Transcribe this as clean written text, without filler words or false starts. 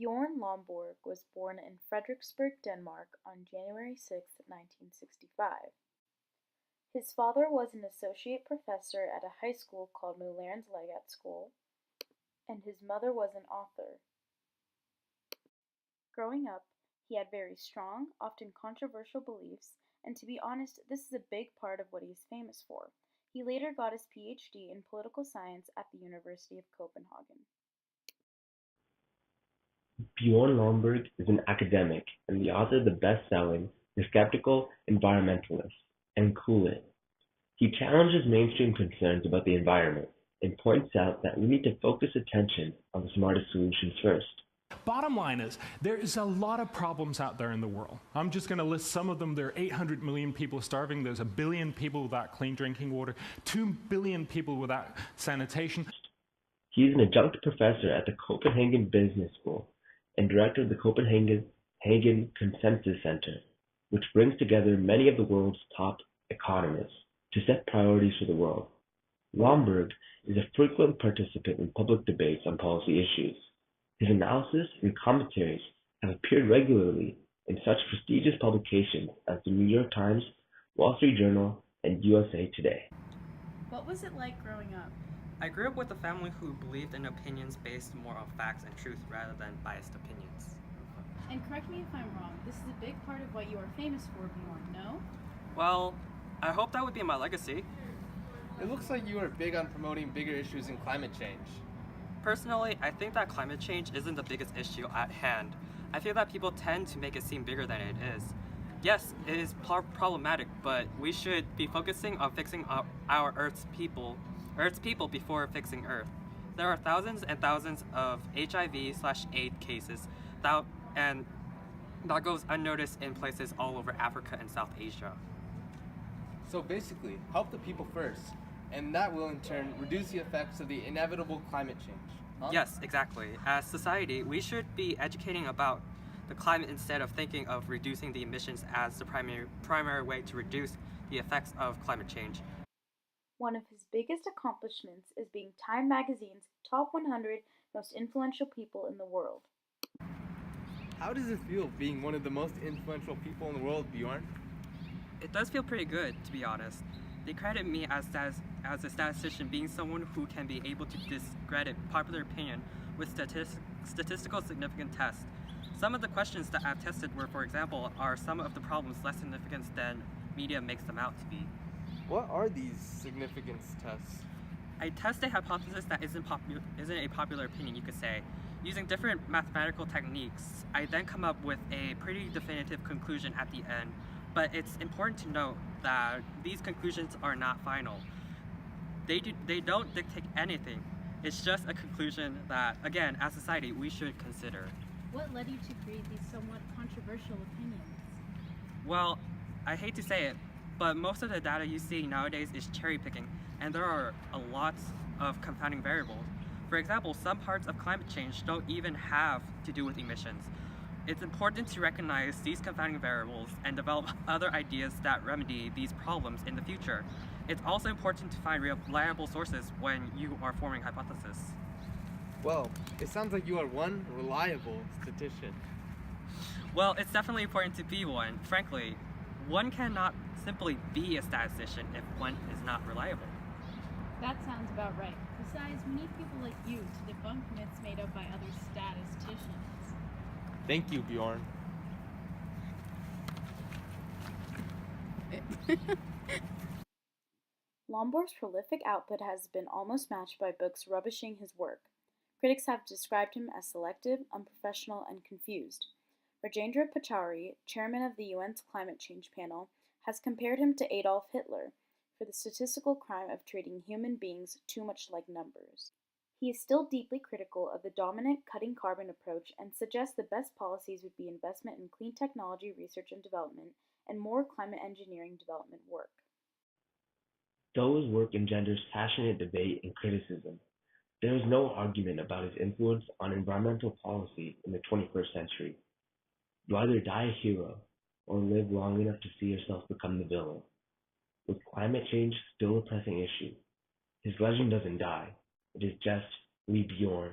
Bjorn Lomborg was born in Frederiksberg, Denmark on January 6, 1965. His father was an associate professor at a high school called Mullern's Legat School, and his mother was an author. Growing up, he had very strong, often controversial beliefs, and to be honest, this is a big part of what he is famous for. He later got his PhD in political science at the University of Copenhagen. Bjorn Lomborg is an academic and the author of the best-selling The Skeptical Environmentalist and Cool It. He challenges mainstream concerns about the environment and points out that we need to focus attention on the smartest solutions first. Bottom line is, there is a lot of problems out there in the world. I'm just going to list some of them. There are 800 million people starving. There's 1 billion people without clean drinking water, 2 billion people without sanitation. He is an adjunct professor at the Copenhagen Business School and director of the Copenhagen Consensus Center, which brings together many of the world's top economists to set priorities for the world. Lomborg is a frequent participant in public debates on policy issues. His analysis and commentaries have appeared regularly in such prestigious publications as the New York Times, Wall Street Journal, and USA Today. What was it like growing up? I grew up with a family who believed in opinions based more on facts and truth rather than biased opinions. And correct me if I'm wrong, this is a big part of what you are famous for, Bjorn, no? Well, I hope that would be my legacy. It looks like you are big on promoting bigger issues in climate change. Personally, I think that climate change isn't the biggest issue at hand. I feel that people tend to make it seem bigger than it is. Yes, it is problematic, but we should be focusing on fixing our Earth's people before fixing Earth. There are thousands and thousands of HIV/AIDS cases that goes unnoticed in places all over Africa and South Asia. So basically, help the people first, and that will in turn reduce the effects of the inevitable climate change. Huh? Yes, exactly. As society, we should be educating about the climate instead of thinking of reducing the emissions as the primary way to reduce the effects of climate change. One of his biggest accomplishments is being Time magazine's top 100 most influential people in the world. How does it feel being one of the most influential people in the world, Bjorn? It does feel pretty good, to be honest. They credit me as a statistician being someone who can be able to discredit popular opinion with statistical significant tests. Some of the questions that I've tested were, for example, are some of the problems less significant than media makes them out to be? What are these significance tests? I test a hypothesis that isn't a popular opinion, you could say. Using different mathematical techniques, I then come up with a pretty definitive conclusion at the end. But it's important to note that these conclusions are not final. They don't dictate anything. It's just a conclusion that, again, as a society, we should consider. What led you to create these somewhat controversial opinions? Well, I hate to say it, but most of the data you see nowadays is cherry picking, and there are a lot of confounding variables. For example, some parts of climate change don't even have to do with emissions. It's important to recognize these confounding variables and develop other ideas that remedy these problems in the future. It's also important to find reliable sources when you are forming hypotheses. Well, it sounds like you are one reliable statistician. Well, it's definitely important to be one. Frankly, one cannot simply be a statistician if one is not reliable. That sounds about right. Besides, we need people like you to debunk myths made up by other statisticians. Thank you, Bjorn. Lomborg's prolific output has been almost matched by books rubbishing his work. Critics have described him as selective, unprofessional, and confused. Rajendra Pachauri, chairman of the UN's climate change panel, has compared him to Adolf Hitler for the statistical crime of treating human beings too much like numbers. He is still deeply critical of the dominant cutting carbon approach and suggests the best policies would be investment in clean technology research and development and more climate engineering development work. Though his work engenders passionate debate and criticism, there is no argument about his influence on environmental policy in the 21st century. You either die a hero or live long enough to see yourself become the villain. With climate change still a pressing issue, his legend doesn't die. It is just re-Bjorn